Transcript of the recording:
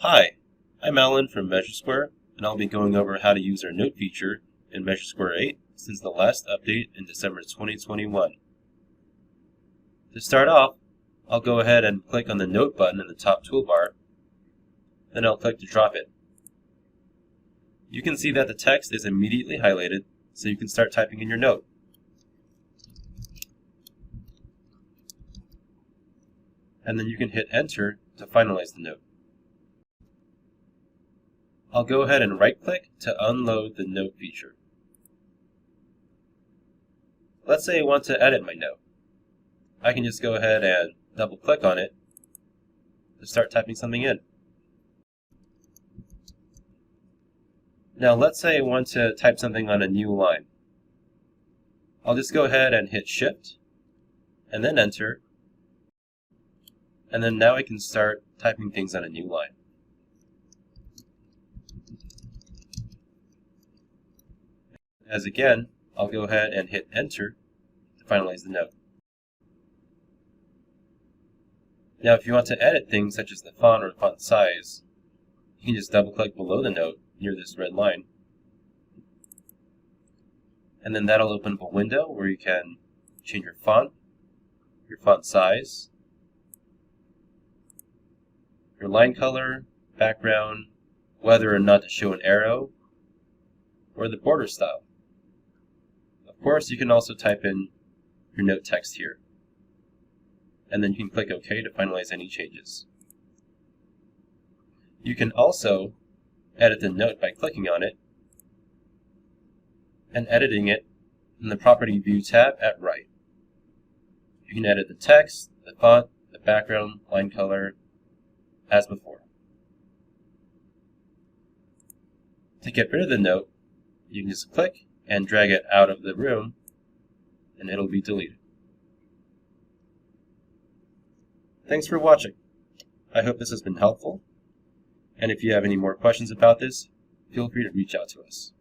Hi, I'm Alan from MeasureSquare, and I'll be going over how to use our Note feature in MeasureSquare 8 since the last update in December 2021. To start off, I'll go ahead and click on the Note button in the top toolbar, then I'll click to drop it. You can see that the text is immediately highlighted, so you can start typing in your note. And then you can hit Enter to finalize the note. I'll go ahead and right-click to unload the Note feature. Let's say I want to edit my note. I can just go ahead and double-click on it to start typing something in. Now let's say I want to type something on a new line. I'll just go ahead and hit Shift, and then Enter, and then now I can start typing things on a new line. As again, I'll go ahead and hit Enter to finalize the note. Now if you want to edit things such as the font or font size, you can just double-click below the note near this red line. And then that'll open up a window where you can change your font size, your line color, background, whether or not to show an arrow, or the border style. Of course, you can also type in your note text here. And then you can click OK to finalize any changes. You can also edit the note by clicking on it and editing it in the Property View tab at right. You can edit the text, the font, the background, line color, as before. To get rid of the note, you can just click and drag it out of the room, and it'll be deleted. Thanks for watching. I hope this has been helpful, and if you have any more questions about this, feel free to reach out to us.